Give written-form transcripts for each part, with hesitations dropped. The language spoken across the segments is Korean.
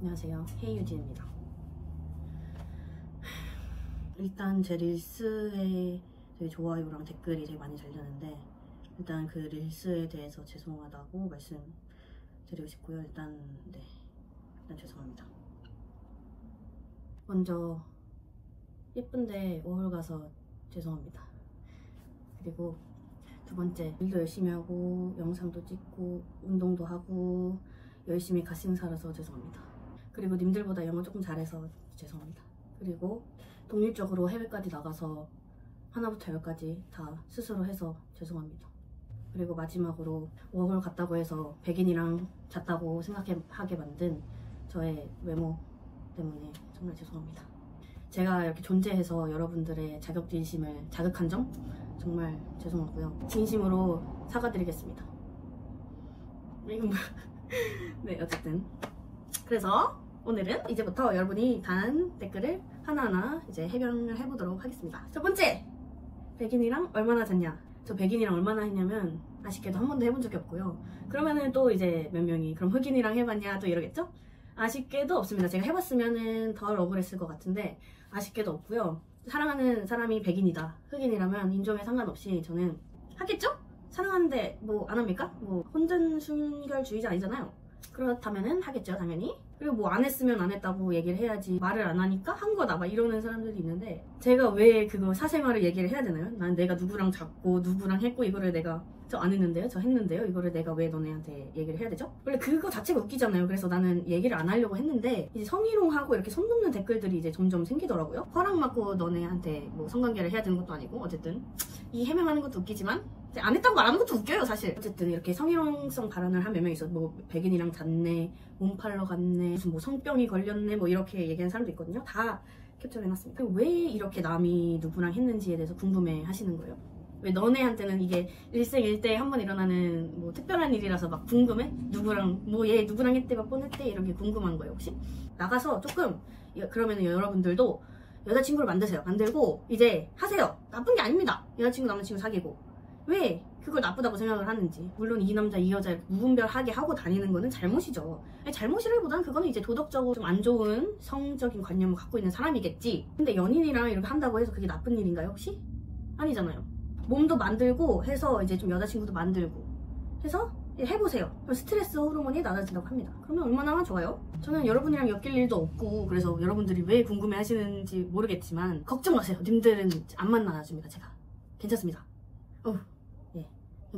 안녕하세요, 헤이유진입니다. 일단 제 릴스에 되게 좋아요랑 댓글이 되게 많이 달렸는데 일단 그 릴스에 대해서 죄송하다고 말씀드리고 싶고요. 일단 죄송합니다. 먼저 예쁜데 워홀 가서 죄송합니다. 그리고 두 번째, 일도 열심히 하고 영상도 찍고 운동도 하고 열심히 갓생 살아서 죄송합니다. 그리고 님들보다 영어 조금 잘해서 죄송합니다. 그리고 독립적으로 해외까지 나가서 하나부터 열까지 다 스스로 해서 죄송합니다. 그리고 마지막으로 워홀 갔다고 해서 백인이랑 잤다고 생각하게 만든 저의 외모 때문에 정말 죄송합니다. 제가 이렇게 존재해서 여러분들의 자격지심을 자극한 점 정말 죄송하고요. 진심으로 사과드리겠습니다. 이건 뭐 네, 어쨌든 그래서 오늘은 이제부터 여러분이 단 댓글을 하나하나 이제 해명을 해보도록 하겠습니다. 첫 번째, 백인이랑 얼마나 잤냐? 저 백인이랑 얼마나 했냐면 아쉽게도 한 번도 해본 적이 없고요. 그러면은 또 이제 몇 명이 그럼 흑인이랑 해봤냐 또 이러겠죠? 아쉽게도 없습니다. 제가 해봤으면은 덜 억울했을 것 같은데 아쉽게도 없고요. 사랑하는 사람이 백인이다, 흑인이라면 인종에 상관없이 저는 하겠죠? 사랑하는데 뭐 안 합니까? 뭐 혼전순결주의자 아니잖아요. 그렇다면은 하겠죠, 당연히. 그리고 뭐 안 했으면 안 했다고 얘기를 해야지 말을 안 하니까 한 거다 막 이러는 사람들이 있는데 제가 왜 그거 사생활을 얘기를 해야 되나요? 난 내가 누구랑 잤고 누구랑 했고 이거를 내가 저 안 했는데요? 저 했는데요? 이거를 내가 왜 너네한테 얘기를 해야 되죠? 원래 그거 자체가 웃기잖아요. 그래서 나는 얘기를 안 하려고 했는데 이제 성희롱하고 이렇게 손 넘는 댓글들이 이제 점점 생기더라고요. 허락 받고 너네한테 뭐 성관계를 해야 되는 것도 아니고 어쨌든 이 해명하는 것도 웃기지만 안 했다고 말하는 것도 웃겨요, 사실. 어쨌든 이렇게 성희롱성 발언을 한 몇 명 있어. 뭐 백인이랑 잤네, 몸팔러 갔네, 무슨 뭐 성병이 걸렸네, 뭐 이렇게 얘기하는 사람도 있거든요. 다 캡처를 해놨습니다. 왜 이렇게 남이 누구랑 했는지에 대해서 궁금해 하시는 거예요? 왜 너네한테는 이게 일생일대에 한 번 일어나는 뭐 특별한 일이라서 막 궁금해? 누구랑 뭐 얘 누구랑 했대 몇 번 했대 이런 게 궁금한 거예요, 혹시? 나가서 조금 그러면은 여러분들도 여자친구를 만드세요. 만들고 이제 하세요. 나쁜 게 아닙니다. 여자친구 남자친구 사귀고 왜 그걸 나쁘다고 생각을 하는지. 물론 이 남자 이 여자 무분별하게 하고 다니는 거는 잘못이죠. 잘못이라기보다는 그거는 이제 도덕적으로 좀 안 좋은 성적인 관념을 갖고 있는 사람이겠지. 근데 연인이랑 이렇게 한다고 해서 그게 나쁜 일인가요, 혹시? 아니잖아요. 몸도 만들고 해서 이제 좀 여자친구도 만들고 해서 해보세요. 그럼 스트레스 호르몬이 낮아진다고 합니다. 그러면 얼마나 좋아요? 저는 여러분이랑 엮일 일도 없고 그래서 여러분들이 왜 궁금해 하시는지 모르겠지만 걱정 마세요. 님들은 안 만나줍니다. 제가 괜찮습니다. 예,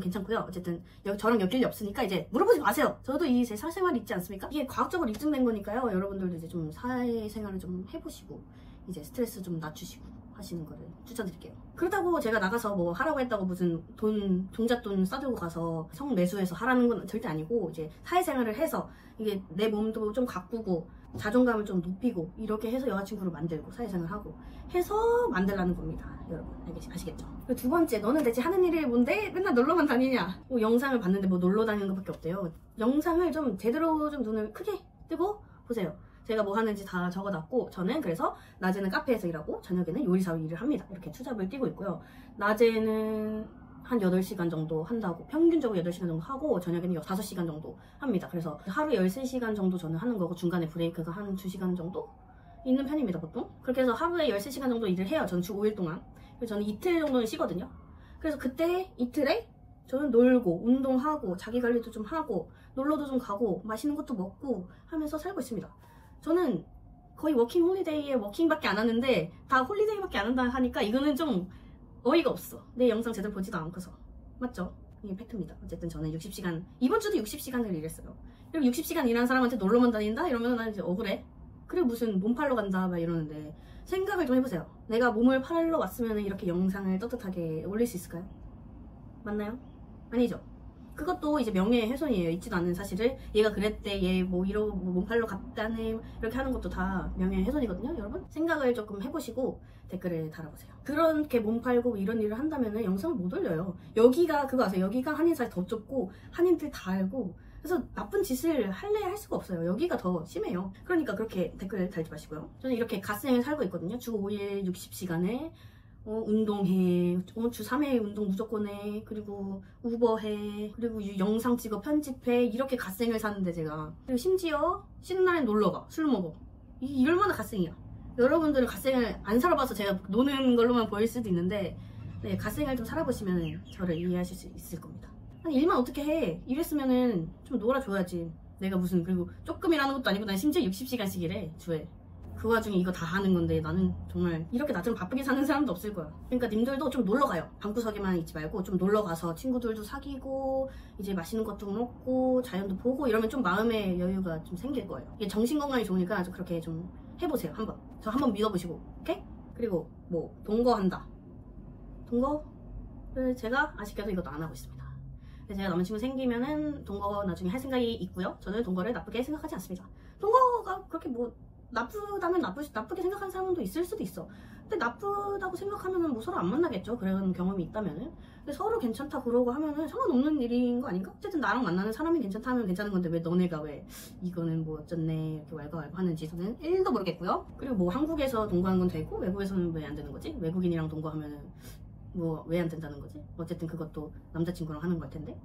괜찮고요. 어쨌든 저랑 엮일 일 없으니까 이제 물어보지 마세요. 저도 이 제 사생활이 있지 않습니까? 이게 과학적으로 입증된 거니까요. 여러분들도 이제 좀 사회생활을 좀 해보시고 이제 스트레스 좀 낮추시고 하시는 거를 추천드릴게요. 그렇다고 제가 나가서 뭐 하라고 했다고 무슨 종잣돈 싸들고 가서 성매수해서 하라는 건 절대 아니고 이제 사회생활을 해서 이게 내 몸도 좀 가꾸고 자존감을 좀 높이고 이렇게 해서 여자친구를 만들고 사회생활하고 해서 만들라는 겁니다. 여러분 아시겠죠? 그리고 두 번째, 너는 대체 하는 일이 뭔데? 맨날 놀러만 다니냐? 뭐 영상을 봤는데 뭐 놀러 다니는 것밖에 없대요. 영상을 좀 제대로 좀 눈을 크게 뜨고 보세요. 제가 뭐 하는지 다 적어놨고 저는 그래서 낮에는 카페에서 일하고 저녁에는 요리사로 일을 합니다. 이렇게 투잡을 뛰고 있고요. 낮에는 한 8시간 정도 한다고, 평균적으로 8시간 정도 하고 저녁에는 5시간 정도 합니다. 그래서 하루에 13시간 정도 저는 하는 거고 중간에 브레이크가 한 2시간 정도 있는 편입니다, 보통. 그렇게 해서 하루에 13시간 정도 일을 해요. 저는 주 5일 동안. 그래서 저는 이틀 정도는 쉬거든요. 그래서 그때 이틀에 저는 놀고 운동하고 자기관리도 좀 하고 놀러도 좀 가고 맛있는 것도 먹고 하면서 살고 있습니다. 저는 거의 워킹 홀리데이에 워킹밖에 안 하는데 다 홀리데이밖에 안 한다 하니까 이거는 좀 어이가 없어. 내 영상 제대로 보지도 않고서. 맞죠? 이게 팩트입니다. 어쨌든 저는 60시간, 이번 주도 60시간을 일했어요. 그리고 60시간 일한 사람한테 놀러만 다닌다? 이러면 난 이제 억울해. 그리고 무슨 몸 팔러 간다 막 이러는데 생각을 좀 해보세요. 내가 몸을 팔러 왔으면 이렇게 영상을 떳떳하게 올릴 수 있을까요? 맞나요? 아니죠. 그것도 이제 명예훼손이에요. 있지도 않는 사실을 얘가 그랬대, 얘 뭐 이러고 뭐 몸팔러 갔다네 이렇게 하는 것도 다 명예훼손이거든요. 여러분 생각을 조금 해보시고 댓글을 달아보세요. 그렇게 몸팔고 이런 일을 한다면 영상을 못 올려요. 여기가 그거 아세요? 여기가 한인사회 더 좁고 한인들 다 알고 그래서 나쁜 짓을 할래야 할 수가 없어요. 여기가 더 심해요. 그러니까 그렇게 댓글 달지 마시고요. 저는 이렇게 갓생을 살고 있거든요. 주 5일 60시간에 운동해, 주 3회 운동 무조건 해, 그리고 우버 해, 그리고 영상 찍어 편집해, 이렇게 갓생을 사는데 제가. 그리고 심지어 쉬는 날엔 놀러가, 술 먹어. 이게 얼마나 갓생이야. 여러분들은 갓생을 안 살아봐서 제가 노는 걸로만 보일 수도 있는데, 네, 갓생을 좀 살아보시면 저를 이해하실 수 있을 겁니다. 아니, 일만 어떻게 해? 이랬으면은 좀 놀아줘야지. 내가 무슨, 그리고 조금이라는 것도 아니고 난 심지어 60시간씩이래 주에. 그 와중에 이거 다 하는 건데 나는 정말 이렇게 나처럼 바쁘게 사는 사람도 없을 거야. 그러니까 님들도 좀 놀러 가요. 방구석에만 있지 말고 좀 놀러 가서 친구들도 사귀고 이제 맛있는 것도 먹고 자연도 보고 이러면 좀 마음의 여유가 좀 생길 거예요. 이게 정신 건강이 좋으니까 좀 그렇게 좀 해보세요. 한번. 저 한번 믿어보시고, 오케이? 그리고 뭐 동거한다. 동거를 제가 아쉽게도 이것도 안 하고 있습니다. 제가 남자친구 생기면은 동거 나중에 할 생각이 있고요. 저는 동거를 나쁘게 생각하지 않습니다. 동거가 그렇게 뭐 나쁘다면 나쁘게 생각하는 사람도 있을 수도 있어. 근데 나쁘다고 생각하면은 뭐 서로 안 만나겠죠. 그런 경험이 있다면은. 근데 서로 괜찮다 그러고 하면은 상관없는 일인 거 아닌가? 어쨌든 나랑 만나는 사람이 괜찮다 하면 괜찮은 건데 왜 너네가 왜 이거는 뭐 어쩌네 이렇게 왈가왈부 하는지 저는 1도 모르겠고요. 그리고 뭐 한국에서 동거하는 건 되고 외국에서는 왜 안 되는 거지? 외국인이랑 동거하면은 뭐 왜 안 된다는 거지? 어쨌든 그것도 남자친구랑 하는 걸 텐데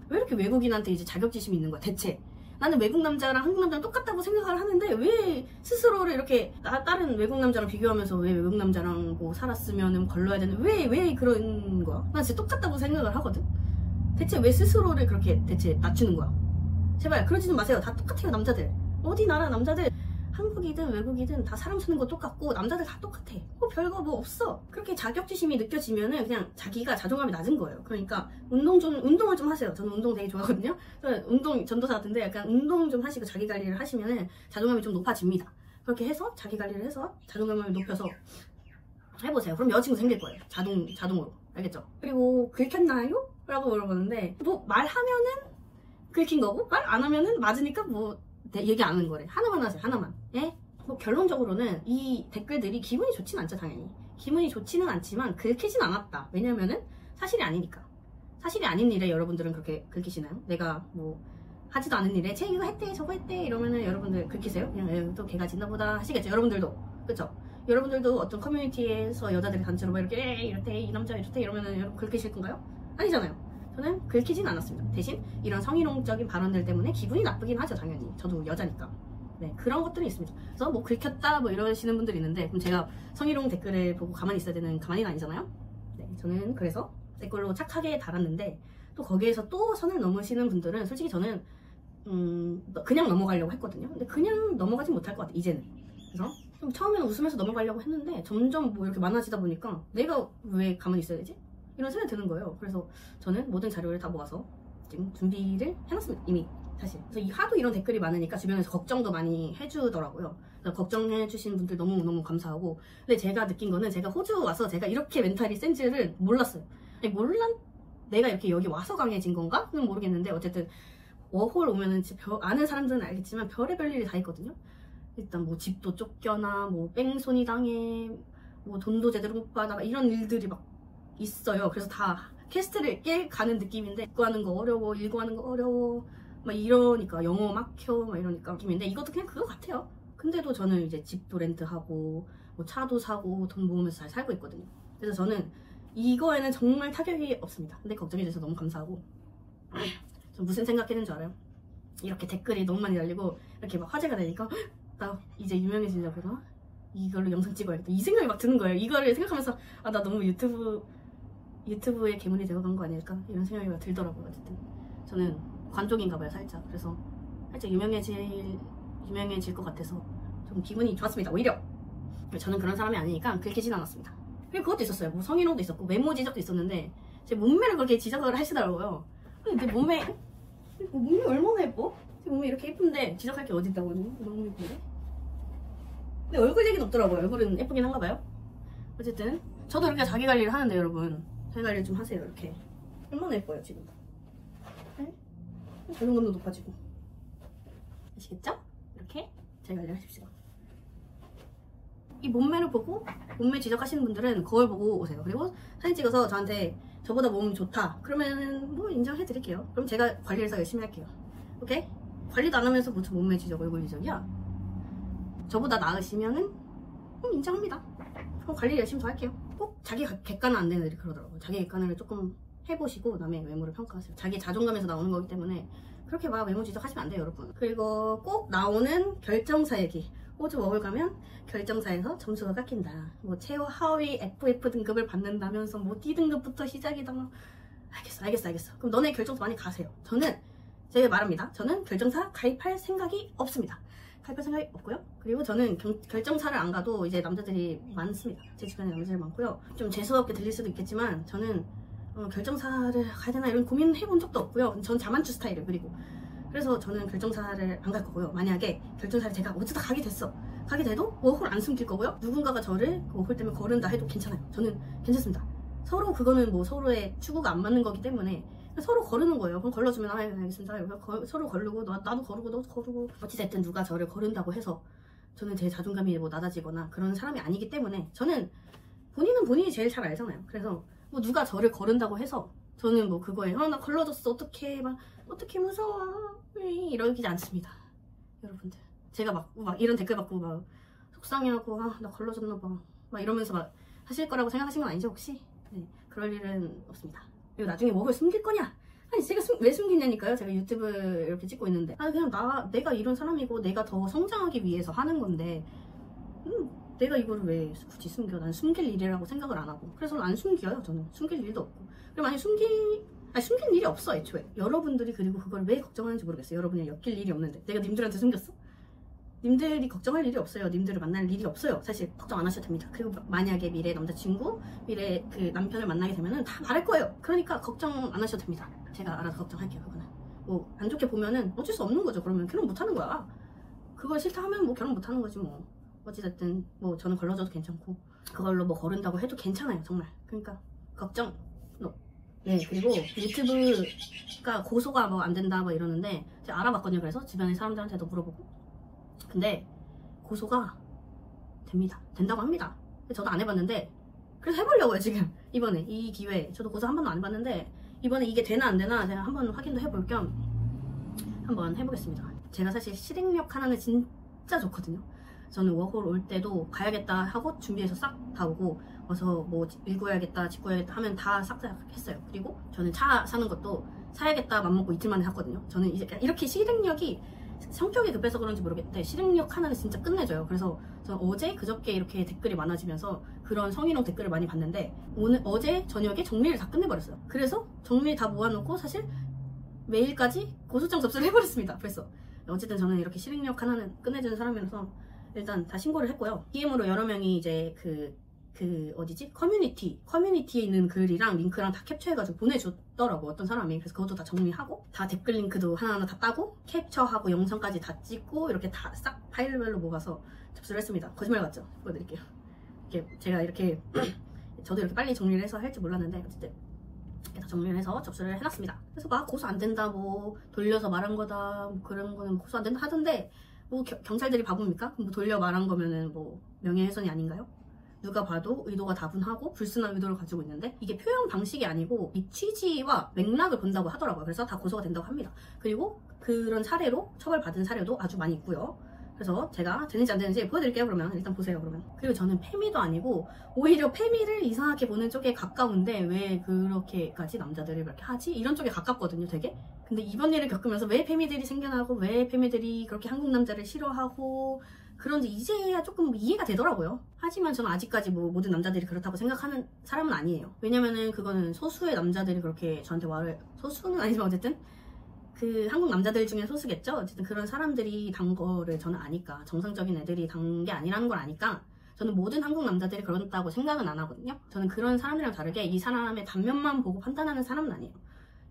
왜 이렇게 외국인한테 이제 자격지심이 있는 거야 대체? 나는 외국 남자랑 한국 남자랑 똑같다고 생각을 하는데 왜 스스로를 이렇게 다른 외국 남자랑 비교하면서 왜 외국 남자랑 뭐 살았으면 걸러야 되는 왜 그런 거야? 난 진짜 똑같다고 생각을 하거든. 대체 왜 스스로를 그렇게 대체 낮추는 거야? 제발 그러지 좀 마세요. 다 똑같아요 남자들. 어디 나라 남자들 한국이든 외국이든 다 사람 사는 거 똑같고 남자들 다 똑같아. 뭐 별거 뭐 없어. 그렇게 자격지심이 느껴지면은 그냥 자기가 자존감이 낮은 거예요. 그러니까 운동을 좀 하세요. 저는 운동 되게 좋아하거든요. 저는 운동 전도사 같은데 약간 운동 좀 하시고 자기 관리를 하시면은 자존감이 좀 높아집니다. 그렇게 해서 자기 관리를 해서 자존감을 높여서 해보세요. 그럼 여자친구 생길 거예요. 자동으로. 알겠죠? 그리고 긁혔나요? 라고 물어보는데 뭐 말하면은 긁힌 거고 말 안 하면은 맞으니까 뭐 얘기 안 하는 거래. 하나만 하세요. 하나만. 예? 뭐 결론적으로는 이 댓글들이 기분이 좋진 않죠. 당연히 기분이 좋지는 않지만 긁히진 않았다. 왜냐면은 사실이 아니니까. 사실이 아닌 일에 여러분들은 그렇게 긁히시나요? 내가 뭐 하지도 않은 일에 쟤 이거 했대 저거 했대 이러면은 여러분들 긁히세요? 그냥 또 걔가 짓나 보다 하시겠죠. 여러분들도. 그쵸? 여러분들도 어떤 커뮤니티에서 여자들이 단체로 막 이렇게 이렇대 이 남자 이렇대 이러면은 여러분 긁히실 건가요? 아니잖아요. 저는 긁히진 않았습니다. 대신 이런 성희롱적인 발언들 때문에 기분이 나쁘긴 하죠. 당연히 저도 여자니까. 네, 그런 것들이 있습니다. 그래서 뭐 긁혔다 뭐 이러시는 분들이 있는데 그럼 제가 성희롱 댓글을 보고 가만히 있어야 되는 가만히는 아니잖아요. 네, 저는 그래서 댓글로 착하게 달았는데 또 거기에서 또 선을 넘으시는 분들은 솔직히 저는 그냥 넘어가려고 했거든요. 근데 그냥 넘어가지 못할 것 같아요. 이제는. 그래서 좀 처음에는 웃으면서 넘어가려고 했는데 점점 뭐 이렇게 많아지다 보니까 내가 왜 가만히 있어야 되지? 이런 생각이 드는 거예요. 그래서 저는 모든 자료를 다 모아서 지금 준비를 해놨습니다. 이미 사실. 그래서 하도 이런 댓글이 많으니까 주변에서 걱정도 많이 해주더라고요. 걱정해주시는 분들 너무너무 감사하고. 근데 제가 느낀 거는 제가 호주 와서 제가 이렇게 멘탈이 센지를 몰랐어요. 내가 이렇게 여기 와서 강해진 건가?는 모르겠는데 어쨌든 워홀 오면은 아는 사람들은 알겠지만 별의별 일이 다 있거든요. 일단 뭐 집도 쫓겨나, 뭐 뺑소니 당해, 뭐 돈도 제대로 못 받아, 이런 일들이 막 있어요. 그래서 다 캐스트를 깨가는 느낌인데 읽고 하는 거 어려워, 읽고 하는 거 어려워 막 이러니까 영어 막혀 막 이러니까 느낌인데 이것도 그냥 그거 같아요. 근데도 저는 이제 집도 렌트하고 뭐 차도 사고 돈 모으면서 잘 살고 있거든요. 그래서 저는 이거에는 정말 타격이 없습니다. 근데 걱정해주셔서 너무 감사하고 저 무슨 생각했는 줄 알아요? 이렇게 댓글이 너무 많이 달리고 이렇게 막 화제가 되니까 나 이제 유명해지려구나? 이걸로 영상 찍어야겠다 이 생각이 막 드는 거예요. 이거를 생각하면서 아 나 너무 유튜브의 괴물이 되어간 거 아닐까? 이런 생각이 막 들더라고요. 어쨌든 저는 관종인가 봐요 살짝. 그래서 살짝 유명해질 것 같아서 좀 기분이 좋았습니다. 오히려 저는 그런 사람이 아니니까 긁히진 않았습니다. 그리고 그것도 있었어요. 뭐 성희롱도 있었고 외모 지적도 있었는데 제 몸매를 그렇게 지적을 하시더라고요. 근데 내 몸매 얼마나 예뻐? 제 몸이 이렇게 예쁜데 지적할 게 어디 있다고 하니? 너무 예쁜데? 근데 얼굴 얘기는 없더라고요. 얼굴은 예쁘긴 한가 봐요. 어쨌든 저도 이렇게 자기 관리를 하는데 여러분 자기 관리를 좀 하세요. 이렇게 얼마나 예뻐요 지금. 네? 자존감도 높아지고 아시겠죠? 이렇게 자기 관리를 하십시오. 이 몸매를 보고 몸매 지적하시는 분들은 거울 보고 오세요. 그리고 사진 찍어서 저한테 저보다 몸이 좋다 그러면 뭐 인정해 드릴게요. 그럼 제가 관리를 더 열심히 할게요. 오케이? 관리도 안 하면서 무슨 몸매 지적 얼굴 지적이야? 저보다 나으시면은 인정합니다. 그럼 관리 열심히 더 할게요. 꼭 자기 객관은 안 되는 애들이 그러더라고요. 자기 객관을 조금 해보시고 남의 외모를 평가하세요. 자기 자존감에서 나오는 거기 때문에 그렇게 막 외모 지적하시면 안 돼요, 여러분. 그리고 꼭 나오는 결정사 얘기. 호주 워홀 가면 결정사에서 점수가 깎인다. 뭐 최후 하위 FF 등급을 받는다면서 뭐 D 등급부터 시작이다. 뭐. 알겠어. 그럼 너네 결정사 많이 가세요. 저는 제가 말합니다. 저는 결정사 가입할 생각이 없습니다. 가입할 생각이 없고요. 그리고 저는 결정사를 안 가도 이제 남자들이 많습니다. 제 주변에 남자들이 많고요. 좀 재수없게 들릴 수도 있겠지만 저는 결정사를 가야 되나 이런 고민해본 적도 없고요. 전 자만추 스타일이에요. 그래서 저는 결정사를 안 갈 거고요. 만약에 결정사를 제가 어쩌다 가게 돼도 워홀 안 숨길 거고요. 누군가가 저를 워홀 때문에 거른다 해도 괜찮아요. 저는 괜찮습니다. 서로 그거는 뭐 서로의 추구가 안 맞는 거기 때문에 서로 거르는 거예요. 그럼 걸러주면 알겠습니다. 서로 거르고 나도 거르고 너도 거르고 어찌됐든 누가 저를 거른다고 해서 저는 제 자존감이 뭐 낮아지거나 그런 사람이 아니기 때문에 저는 본인은 본인이 제일 잘 알잖아요. 그래서 뭐 누가 저를 거른다고 해서 저는 뭐 그거에 나 걸러졌어 어떡해 무서워 이러지 않습니다. 여러분들 제가 막 이런 댓글 받고 막 속상해하고 나 걸러졌나 봐 막 이러면서 막 하실 거라고 생각하신 건 아니죠 혹시? 네, 그럴 일은 없습니다. 그리고 나중에 뭘 숨길 거냐? 아니 제가 왜 숨기냐니까요. 제가 유튜브 이렇게 찍고 있는데 그냥 내가 이런 사람이고 내가 더 성장하기 위해서 하는 건데 내가 이거를 왜 굳이 숨겨? 난 숨길 일이라고 생각을 안 하고 그래서 안 숨겨요. 저는 숨길 일도 없고 그리고 만약에 숨길 일이 없어 애초에. 여러분들이 그리고 그걸 왜 걱정하는지 모르겠어요. 여러분이 엮일 일이 없는데 내가 님들한테 숨겼어? 님들이 걱정할 일이 없어요. 님들을 만날 일이 없어요. 사실 걱정 안 하셔도 됩니다. 그리고 만약에 미래 남자친구, 미래 그 남편을 만나게 되면은 다 말할 거예요. 그러니까 걱정 안 하셔도 됩니다. 제가 알아서 걱정할게요. 그거는 뭐 안 좋게 보면은 어쩔 수 없는 거죠. 그러면 결혼 못 하는 거야. 그걸 싫다 하면 뭐 결혼 못 하는 거지 뭐. 어찌됐든 뭐 저는 걸러져도 괜찮고 그걸로 뭐 거른다고 해도 괜찮아요. 정말. 그러니까 걱정 네, 그리고 유튜브가 고소가 뭐 안 된다 뭐 이러는데 제가 알아봤거든요. 그래서 주변에 사람들한테도 물어보고 근데 고소가 됩니다. 된다고 합니다. 저도 안 해봤는데 그래서 해보려고요. 지금 이번에 이 기회에 저도 고소 한 번도 안 해봤는데 이번에 이게 되나 안 되나 제가 한번 확인도 해볼 겸 한번 해보겠습니다. 제가 사실 실행력 하나는 진짜 좋거든요. 저는 워홀 올 때도 가야겠다 하고 준비해서 싹 다 오고 와서 뭐 일구해야겠다 직구해야겠다 하면 다 싹 다 했어요. 그리고 저는 차 사는 것도 사야겠다 맘먹고 이틀 만에 샀거든요. 저는 이제 이렇게 실행력이 성격이 급해서 그런지 모르겠는데 실행력 하나는 진짜 끝내줘요. 그래서 저는 어제 그저께 이렇게 댓글이 많아지면서 그런 성희롱 댓글을 많이 봤는데 어제 저녁에 정리를 다 끝내버렸어요. 그래서 정리 다 모아놓고 사실 매일까지 고소장 접수를 해버렸습니다. 벌써. 어쨌든 저는 이렇게 실행력 하나는 끝내주는 사람이라서 일단 다 신고를 했고요. DM으로 여러 명이 이제 어디지? 커뮤니티에 있는 글이랑 링크랑 다 캡처해가지고 보내줬더라고 어떤 사람이. 그래서 그것도 다 정리하고 다 댓글 링크도 하나하나 다 따고 캡처하고 영상까지 다 찍고 이렇게 다 싹 파일별로 모아서 접수를 했습니다. 거짓말 같죠? 보여드릴게요. 제가 이렇게 저도 이렇게 빨리 정리를 해서 할 줄 몰랐는데 어쨌든 이렇게 다 정리를 해서 접수를 해놨습니다. 그래서 막 고소 안 된다 뭐 돌려서 말한 거다 뭐 그런 거는 고소 안 된다 하던데 뭐 경찰들이 바보입니까? 뭐 돌려 말한 거면은 뭐 명예훼손이 아닌가요? 누가 봐도 의도가 다분하고 불순한 의도를 가지고 있는데 이게 표현 방식이 아니고 이 취지와 맥락을 본다고 하더라고요. 그래서 다 고소가 된다고 합니다. 그리고 그런 사례로 처벌받은 사례도 아주 많이 있고요. 그래서 제가 되는지 안 되는지 보여드릴게요. 그러면 일단 보세요. 그러면 그리고 저는 페미도 아니고 오히려 페미를 이상하게 보는 쪽에 가까운데 왜 그렇게까지 남자들이 그렇게 하지? 이런 쪽에 가깝거든요 되게. 근데 이번 일을 겪으면서 왜 페미들이 생겨나고 왜 페미들이 그렇게 한국 남자를 싫어하고 그런지 이제야 조금 이해가 되더라고요. 하지만 저는 아직까지 뭐 모든 남자들이 그렇다고 생각하는 사람은 아니에요. 왜냐면은 그거는 소수의 남자들이 그렇게 저한테 말을 소수는 아니지만 어쨌든 그 한국 남자들 중에 소수겠죠. 어쨌든 그런 사람들이 단 거를 저는 아니까 정상적인 애들이 단 게 아니라는 걸 아니까 저는 모든 한국 남자들이 그런다고 생각은 안 하거든요. 저는 그런 사람들이랑 다르게 이 사람의 단면만 보고 판단하는 사람은 아니에요.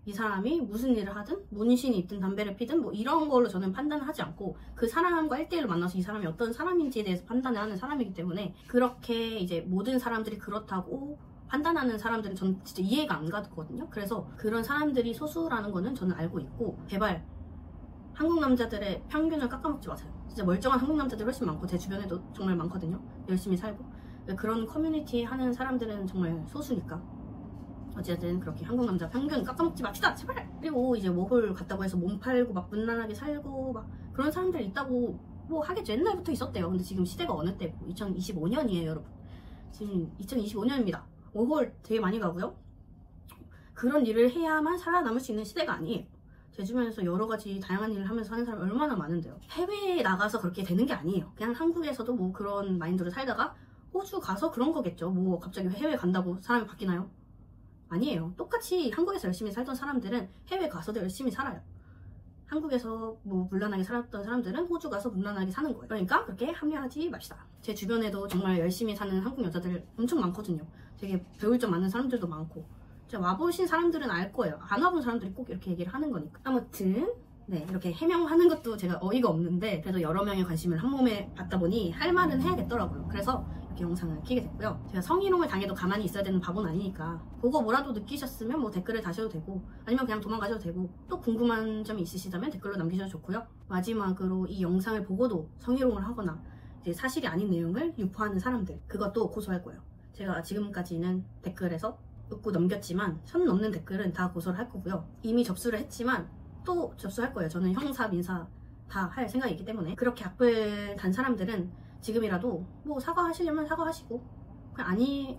이 사람이 무슨 일을 하든 문신이 있든 담배를 피든 뭐 이런 걸로 저는 판단을 하지 않고 그 사람과 1대1로 만나서 이 사람이 어떤 사람인지에 대해서 판단을 하는 사람이기 때문에 그렇게 이제 모든 사람들이 그렇다고 판단하는 사람들은 저는 진짜 이해가 안 가거든요. 그래서 그런 사람들이 소수라는 거는 저는 알고 있고 제발 한국 남자들의 평균을 깎아먹지 마세요. 진짜 멀쩡한 한국 남자들 훨씬 많고 제 주변에도 정말 많거든요. 열심히 살고 그런 커뮤니티 하는 사람들은 정말 소수니까 어쨌든 그렇게 한국 남자 평균 깎아먹지 맙시다 제발. 그리고 이제 워홀 갔다고 해서 몸 팔고 막 문란하게 살고 막 그런 사람들이 있다고 뭐 하겠죠. 옛날부터 있었대요. 근데 지금 시대가 어느 때고 2025년이에요 여러분. 지금 2025년입니다. 워홀 되게 많이 가고요. 그런 일을 해야만 살아남을 수 있는 시대가 아니에요. 제 주변에서 여러 가지 다양한 일을 하면서 사는 사람이 얼마나 많은데요. 해외에 나가서 그렇게 되는 게 아니에요. 그냥 한국에서도 뭐 그런 마인드로 살다가 호주 가서 그런 거겠죠. 뭐 갑자기 해외 간다고 사람이 바뀌나요? 아니에요. 똑같이 한국에서 열심히 살던 사람들은 해외 가서도 열심히 살아요. 한국에서 뭐 문란하게 살았던 사람들은 호주 가서 문란하게 사는 거예요. 그러니까 그렇게 합리화하지 맙시다. 제 주변에도 정말 열심히 사는 한국 여자들 엄청 많거든요. 되게 배울 점 많은 사람들도 많고. 와보신 사람들은 알 거예요. 안 와본 사람들이 꼭 이렇게 얘기를 하는 거니까. 아무튼 네, 이렇게 해명하는 것도 제가 어이가 없는데 그래도 여러 명의 관심을 한 몸에 받다 보니 할 말은 해야겠더라고요. 그래서 이렇게 영상을 키게 됐고요. 제가 성희롱을 당해도 가만히 있어야 되는 바보는 아니니까 보고 뭐라도 느끼셨으면 뭐 댓글을 다셔도 되고 아니면 그냥 도망가셔도 되고 또 궁금한 점이 있으시다면 댓글로 남기셔도 좋고요. 마지막으로 이 영상을 보고도 성희롱을 하거나 이제 사실이 아닌 내용을 유포하는 사람들, 그것도 고소할 거예요. 제가 지금까지는 댓글에서 웃고 넘겼지만 선 넘는 댓글은 다 고소를 할 거고요. 이미 접수를 했지만 또 접수할 거예요. 저는 형사, 민사 다 할 생각이기 때문에. 그렇게 악플 단 사람들은 지금이라도 뭐 사과하시려면 사과하시고 그냥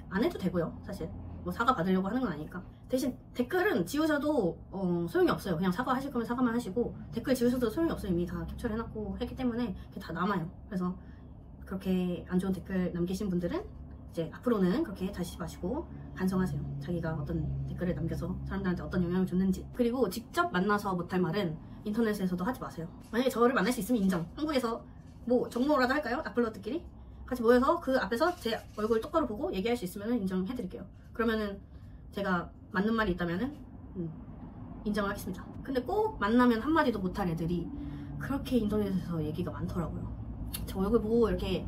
안 해도 되고요. 사실 뭐 사과 받으려고 하는 건 아니니까. 대신 댓글은 지우셔도 소용이 없어요. 그냥 사과하실 거면 사과만 하시고 댓글 지우셔도 소용이 없어요. 이미 다 캡처를 해놨고 했기 때문에 그게 다 남아요. 그래서 그렇게 안 좋은 댓글 남기신 분들은 이제 앞으로는 그렇게 다시지 마시고 반성하세요. 자기가 어떤 댓글을 남겨서 사람들한테 어떤 영향을 줬는지. 그리고 직접 만나서 못할 말은 인터넷에서도 하지 마세요. 만약에 저를 만날 수 있으면 인정. 한국에서 뭐 정모라도 할까요? 악플러들끼리 같이 모여서 그 앞에서 제 얼굴 똑바로 보고 얘기할 수 있으면 인정해드릴게요. 그러면은 제가 맞는 말이 있다면은 인정을 하겠습니다. 근데 꼭 만나면 한마디도 못할 애들이 그렇게 인터넷에서 얘기가 많더라고요. 저 얼굴 보고 이렇게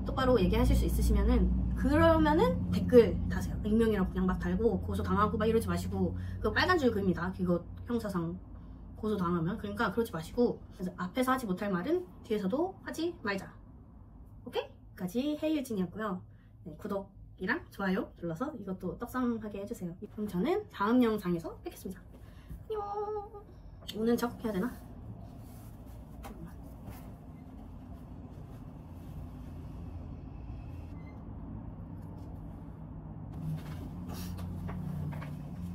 똑바로 얘기하실 수 있으시면은 그러면은 댓글 다세요. 익명이라고 그냥 막 달고 고소 당하고 막 이러지 마시고. 그거 빨간 줄 그입니다. 그거 형사상 고소 당하면. 그러니까 그러지 마시고, 그래서 앞에서 하지 못할 말은 뒤에서도 하지 말자. 오케이? 까지 헤이유진이었고요. 네, 구독이랑 좋아요 눌러서 이것도 떡상하게 해주세요. 그럼 저는 다음 영상에서 뵙겠습니다. 안녕. 오늘 작곡해야 되나?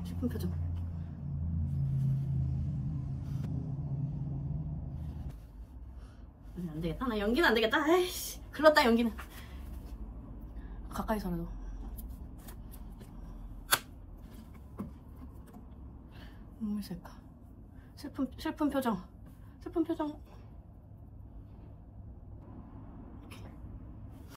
슬픈 표정. 안 되겠다. 나 연기는 안 되겠다. 아이씨, 글렀다 연기는. 가까이서라도. 눈물 셀까. 슬픈 표정. 슬픈 표정.